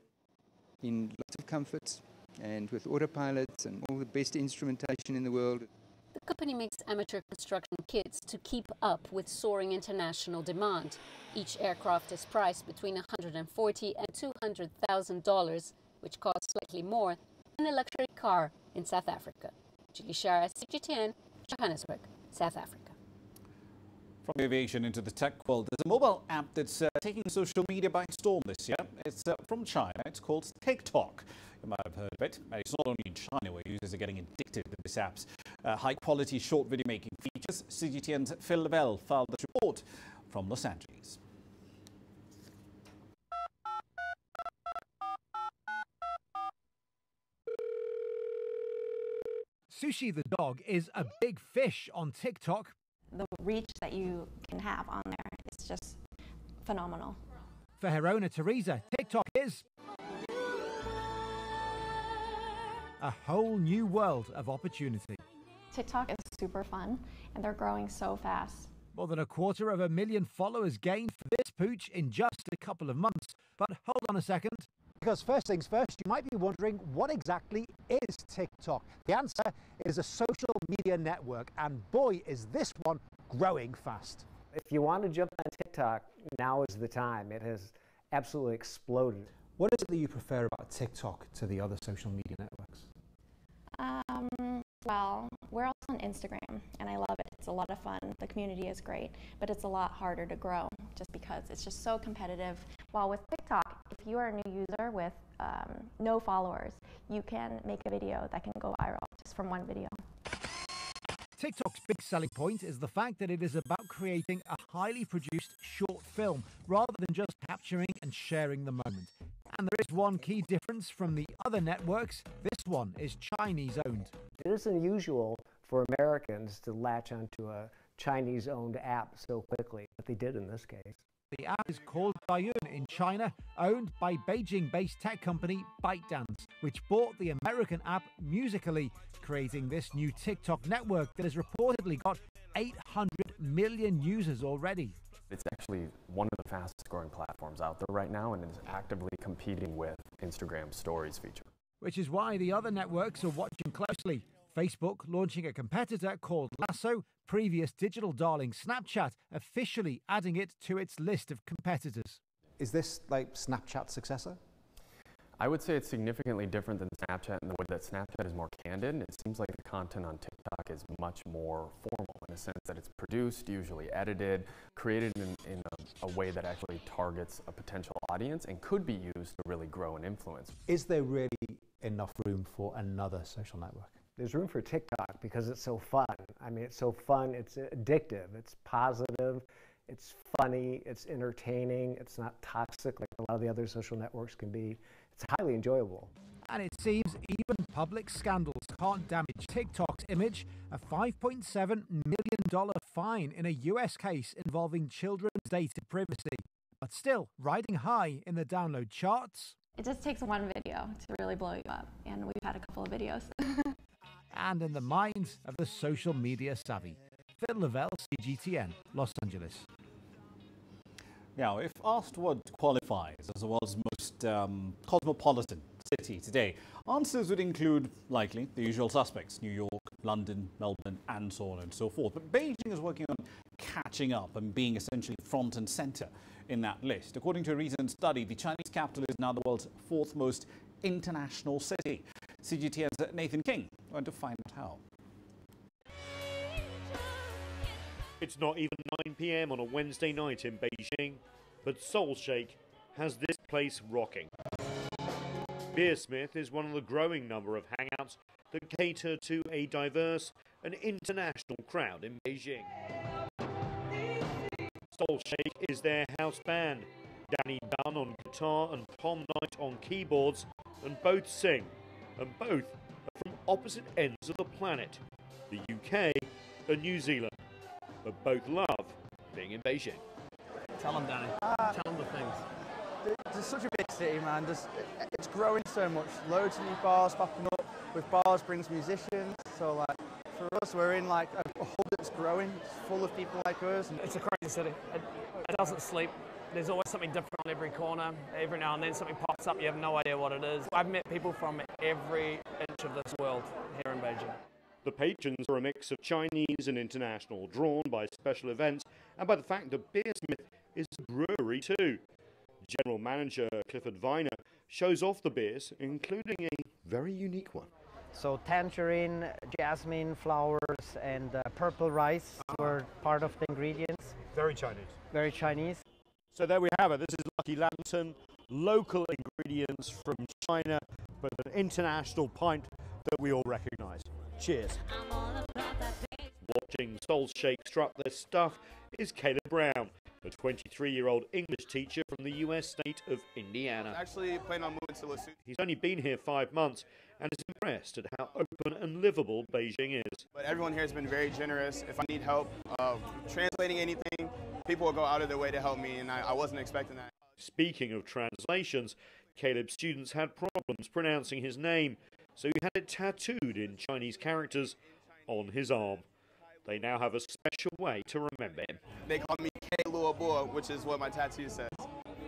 in lots of comfort. and with autopilots and all the best instrumentation in the world. The company makes amateur construction kits to keep up with soaring international demand. Each aircraft is priced between $140,000 and $200,000, which costs slightly more than a luxury car in South Africa. Julie Shara, CGTN, Johannesburg, South Africa. From the aviation into the tech world, there's a mobile app that's taking social media by storm this year. It's from China. It's called TikTok. You might have heard of it. It's not only in China where users are getting addicted to this app's high-quality short video making features. CGTN's Phil Lavelle filed this report from Los Angeles. Sushi the dog is a big fish on TikTok. The reach that you can have on there is just phenomenal. For her owner, Teresa, TikTok is a whole new world of opportunity. TikTok is super fun, and they're growing so fast. More than 250,000 followers gained for this pooch in just a couple of months. But hold on a second. Because first things first, you might be wondering, what exactly is TikTok? The answer is a social media network, and boy, is this one growing fast. If you want to jump on TikTok, now is the time. It has absolutely exploded. What is it that you prefer about TikTok to the other social media networks? Well, we're also on Instagram, and I love it. It's a lot of fun. The community is great, but it's a lot harder to grow just because it's just so competitive. While with TikTok, if you are a new user with no followers, you can make a video that can go viral just from one video. TikTok's big selling point is the fact that it is about creating a highly produced short film rather than just capturing and sharing the moment. And there is one key difference from the other networks. This one is Chinese-owned. It is unusual for Americans to latch onto a Chinese-owned app so quickly, but they did in this case. The app is called Dayun in China, owned by Beijing-based tech company ByteDance, which bought the American app Musical.ly, creating this new TikTok network that has reportedly got 800 million users already. It's actually one of the fastest growing platforms out there right now and is actively competing with Instagram's Stories feature. Which is why the other networks are watching closely. Facebook launching a competitor called Lasso, previous digital darling Snapchat officially adding it to its list of competitors. Is this like Snapchat's successor? I would say it's significantly different than Snapchat in the way that Snapchat is more candid. It seems like the content on TikTok is much more formal in the sense that it's produced, usually edited, created in a way that actually targets a potential audience and could be used to really grow and influence. Is there really enough room for another social network? There's room for TikTok because it's so fun. I mean, it's so fun, it's addictive, it's positive, it's funny, it's entertaining, it's not toxic like a lot of the other social networks can be. It's highly enjoyable. And it seems even public scandals can't damage TikTok's image. A $5.7 million fine in a US case involving children's data privacy. But still, riding high in the download charts. It just takes one video to really blow you up, and we've had a couple of videos. And in the minds of the social media savvy. Phil Lavelle, CGTN, Los Angeles. Now, if asked what qualifies as the world's most cosmopolitan city today, answers would include, likely, the usual suspects: New York, London, Melbourne, and so on and so forth. But Beijing is working on catching up and being essentially front and center in that list. According to a recent study, the Chinese capital is now the world's fourth most international city. CGTN's Nathan King went to find out how. It's not even 9 p.m. on a Wednesday night in Beijing, but Soul Shake has this place rocking. Beersmith is one of the growing number of hangouts that cater to a diverse and international crowd in Beijing. Soul Shake is their house band. Danny Dunn on guitar and Tom Knight on keyboards, and both sing, and both are from opposite ends of the planet, the UK and New Zealand. But both love being in Beijing. Tell them, Danny. Tell them the things. It's such a big city, man. It's growing so much. Loads of new bars popping up. With bars brings musicians. So, like, for us, we're in like a hub that's growing. It's full of people like us. It's a crazy city. It doesn't sleep. There's always something different on every corner. Every now and then something pops lights up, you have no idea what it is. I've met people from every inch of this world here in Beijing. The patrons are a mix of Chinese and international, drawn by special events and by the fact that Beersmith is a brewery too. General Manager Clifford Viner shows off the beers, including a very unique one. So tangerine, jasmine flowers, and purple rice were part of the ingredients. Very Chinese. Very Chinese. So there we have it. This is Lucky Lantern, local ingredients from China, but an international pint that we all recognise. Cheers. Watching Soul Shake strut their stuff is Caleb Brown, a 23-year-old English teacher from the US state of Indiana. Actually planning on moving to Lesotho. He's only been here 5 months and is impressed at how open and livable Beijing is. But everyone here has been very generous. If I need help translating anything, people will go out of their way to help me, and I wasn't expecting that. Speaking of translations, Caleb's students had problems pronouncing his name, so he had it tattooed in Chinese characters on his arm. They now have a special way to remember him. They call me K Luabua, which is what my tattoo says.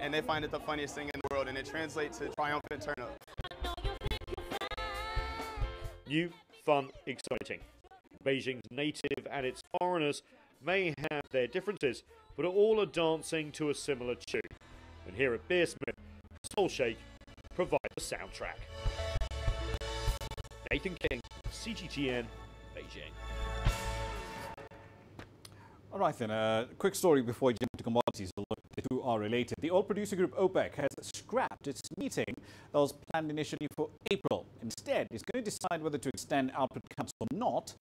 And they find it the funniest thing in the world, and it translates to triumphant turnip. New, fun, exciting. Beijing's native and its foreigners may have their differences, but all are dancing to a similar tune. And here at Beersmith, Soul Shake provide the soundtrack. Nathan King, CGTN, Beijing. All right then, a quick story before we jump to commodities. The two are related. The oil producer group OPEC has scrapped its meeting that was planned initially for April. Instead, it's going to decide whether to extend output cuts or not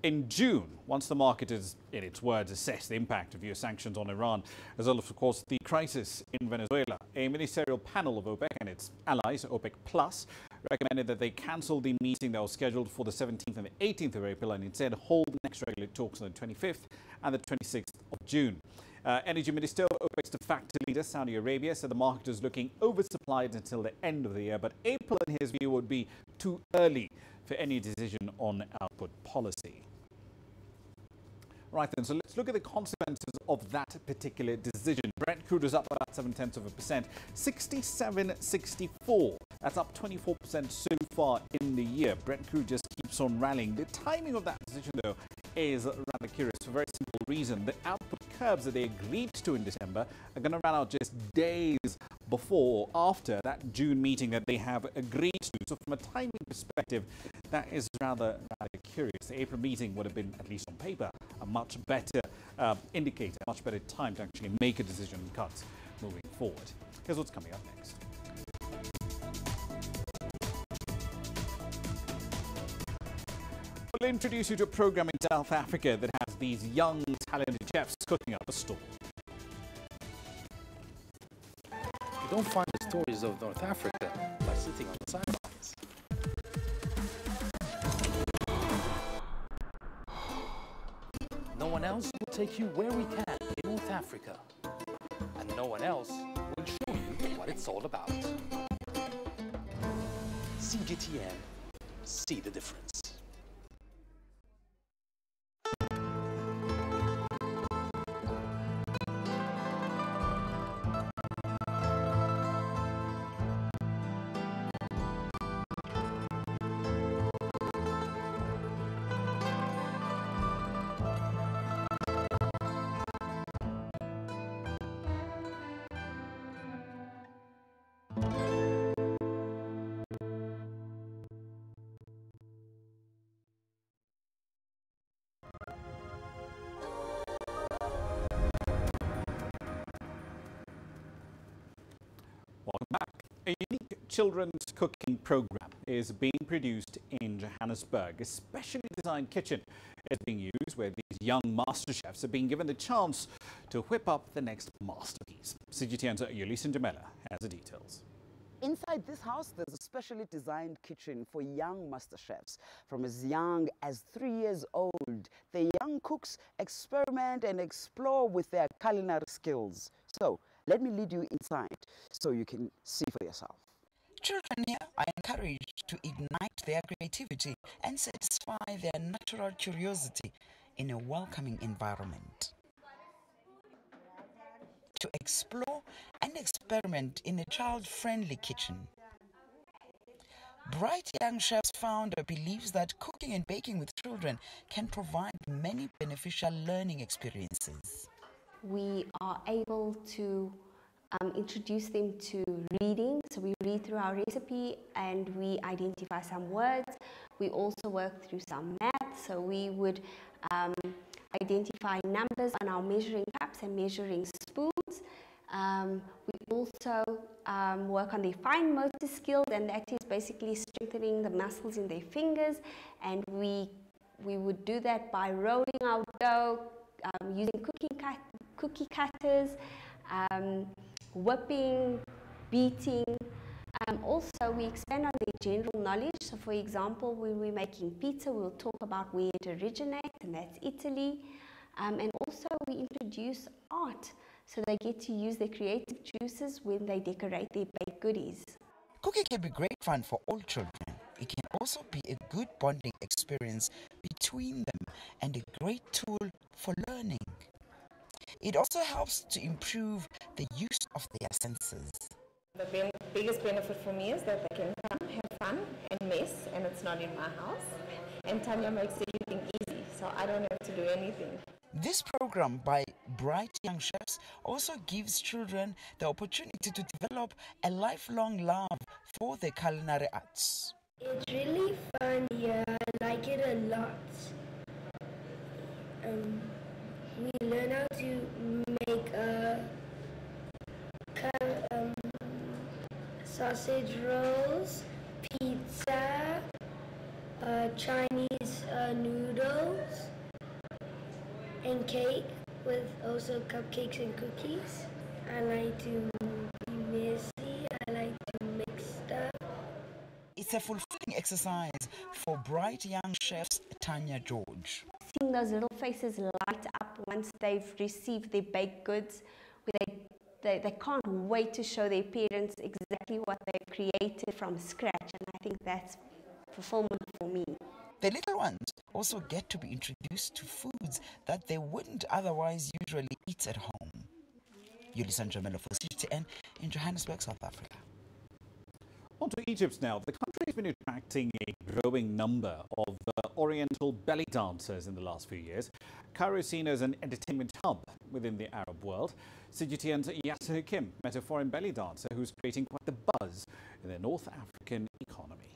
in June, once the market has, in its words, assessed the impact of US sanctions on Iran, as well as, of course, the crisis in Venezuela. A ministerial panel of OPEC and its allies, OPEC Plus, recommended that they cancel the meeting that was scheduled for the 17th and the 18th of April and instead hold the next regular talks on the 25th and the 26th of June. Energy Minister, OPEC's de facto leader, Saudi Arabia, said the market is looking oversupplied until the end of the year, but April, in his view, would be too early for any decision on output policy. Right then, so let's look at the consequences of that particular decision. Brent crude is up about 0.7%, 67.64. That's up 24% so far in the year. Brent crude just keeps on rallying. The timing of that decision, though, is rather curious for a very simple reason. The output curbs that they agreed to in December are going to run out just days before, after that June meeting that they have agreed to. So from a timing perspective, that is rather curious. The April meeting would have been, at least on paper, a much better indicator, a much better time to actually make a decision on cuts moving forward. Here's what's coming up next. We'll introduce you to a program in South Africa that has these young, talented chefs cooking up a storm. You don't find the stories of North Africa by sitting on the sidelines. No one else will take you where we can in North Africa. And no one else will show you what it's all about. CGTN, see the difference. Welcome back. A unique children's cooking program is being produced in Johannesburg. A specially designed kitchen is being used where these young master chefs are being given the chance to whip up the next masterpiece. CGTN's Yolisa Jamela has the details. Inside this house, there's a specially designed kitchen for young master chefs. From as young as 3 years old, the young cooks experiment and explore with their culinary skills. So, let me lead you inside so you can see for yourself. Children here are encouraged to ignite their creativity and satisfy their natural curiosity in a welcoming environment. to explore and experiment in a child-friendly kitchen. Bright Young Chefs founder believes that cooking and baking with children can provide many beneficial learning experiences. We are able to introduce them to reading, so we read through our recipe and we identify some words. We also work through some math, so we would identify numbers on our measuring cups and measuring spoons. We also work on their fine motor skills, and that is basically strengthening the muscles in their fingers, and we would do that by rolling our dough, using cookie cutters, whipping, beating. Also, we expand on their general knowledge. So, for example, when we're making pizza, we'll talk about where it originates, and that's Italy. And also, we introduce art, so they get to use their creative juices when they decorate their baked goodies. Cooking can be great fun for all children. It can also be a good bonding experience between them and a great tool for learning. It also helps to improve the use of their senses. The biggest benefit for me is that they can come, have fun and mess, and it's not in my house. And Tanya makes everything easy, so I don't have to do anything. This program by Bright Young Chefs also gives children the opportunity to develop a lifelong love for the culinary arts. It's really fun here. I like it a lot. We learn how to make sausage rolls, pizza, Chinese noodles, and cake, with also cupcakes and cookies. I like to be messy. I like to mix stuff. It's a fulfilling exercise for Bright Young Chefs Tanya George. Seeing those little faces light up once they've received their baked goods, where they can't wait to show their parents exactly what they've created from scratch, and I think that's fulfillment for me. The little ones also get to be introduced to foods that they wouldn't otherwise usually eat at home. Yulisa Njamelo for CGTN in Johannesburg, South Africa. On to Egypt now. The country has been attracting a growing number of Oriental belly dancers in the last few years. Cairo is seen as an entertainment hub within the Arab world. CGTN's Yasser Hakim met a foreign belly dancer who's creating quite the buzz in the North African economy.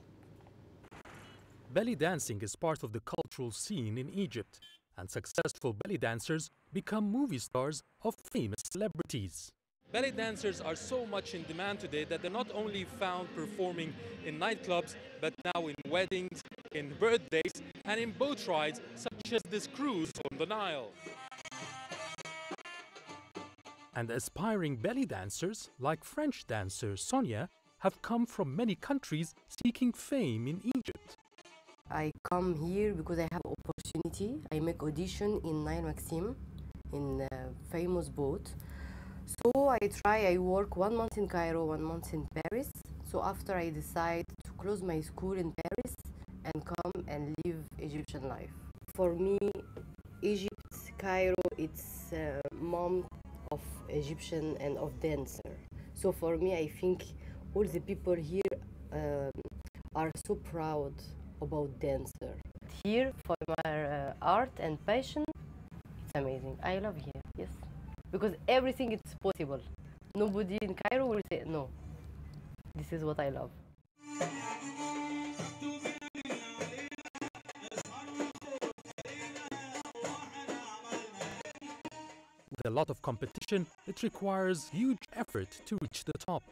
Belly dancing is part of the cultural scene in Egypt, and successful belly dancers become movie stars of famous celebrities. Belly dancers are so much in demand today that they're not only found performing in nightclubs, but now in weddings, in birthdays, and in boat rides, such as this cruise on the Nile. And aspiring belly dancers, like French dancer Sonia, have come from many countries seeking fame in Egypt. I come here because I have opportunity. I make audition in Nile Maxim, in a famous boat. So I work 1 month in Cairo, 1 month in Paris. So after I decide to close my school in Paris and come and live Egyptian life. For me, Egypt, Cairo, it's mom of Egyptian and of dancer. So for me, I think all the people here are so proud about dancer. Here, for my art and passion, it's amazing. I love here, yes. Because everything is possible. Nobody in Cairo will say, no, this is what I love. With a lot of competition, it requires huge effort to reach the top.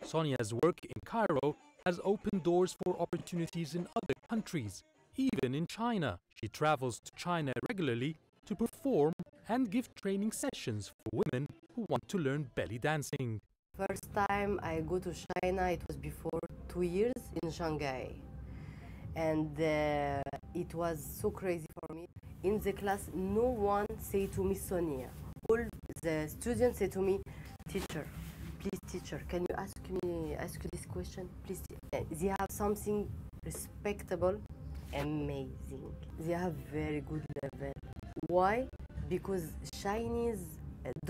Sonia's work in Cairo has opened doors for opportunities in other countries, even in China. She travels to China regularly to perform and give training sessions for women who want to learn belly dancing. First time I go to China, it was before 2 years in Shanghai. And it was so crazy for me. In the class, no one say to me, Sonia. All the students say to me, teacher, please teacher, can you ask you this question? Please. They have something respectable, amazing. They have very good level. Why? Because Chinese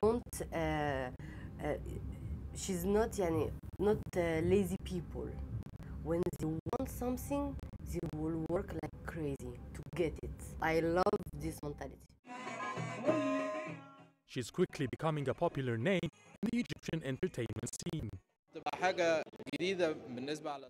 don't, she's not, not lazy people. When they want something, they will work like crazy to get it. I love this mentality. She's quickly becoming a popular name in the Egyptian entertainment scene.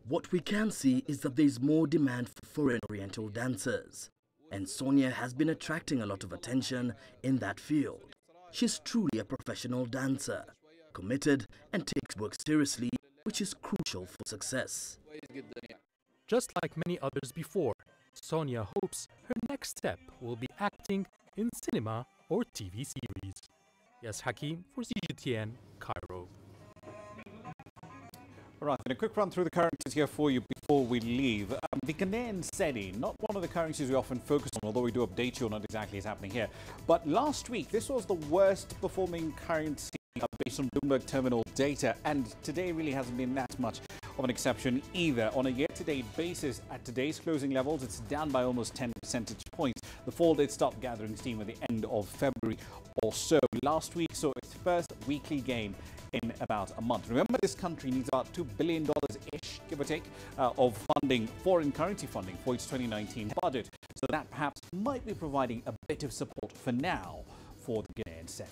What we can see is that there is more demand for foreign oriental dancers, and Sonia has been attracting a lot of attention in that field. She's truly a professional dancer, committed and takes work seriously, which is crucial for success. Just like many others before, Sonia hopes her next step will be acting in cinema or TV series. Yes, Hakim for CGTN, Cairo. All right, and a quick run through the currencies here for you before we leave. The Ghanaian cedi, not one of the currencies we often focus on, although we do update you on what exactly is happening here. But last week, this was the worst performing currency based on Bloomberg terminal data, and today really hasn't been that much of an exception either. On a year-to-date basis, at today's closing levels, it's down by almost 10 percentage points. The fall did stop gathering steam at the end of February or so. Last week saw its first weekly gain in about a month. Remember, this country needs about $2 billion-ish, give or take, of funding, foreign currency funding, for its 2019 budget. So that perhaps might be providing a bit of support for now for the Ghanaian cedi.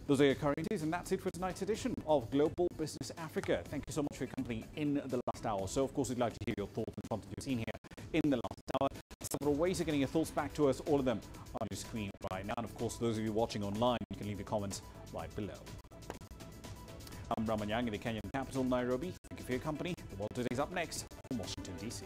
Those are your currencies, and that's it for tonight's edition of Global Business Africa. Thank you so much for your company in the last hour. So, of course, we'd like to hear your thoughts and content you've seen here in the last hour. Several ways of getting your thoughts back to us, all of them on your screen right now. And, of course, those of you watching online, you can leave your comments right below. I'm Ramah Nyang in the Kenyan capital, Nairobi. Thank you for your company. The World Today is up next from Washington, D.C.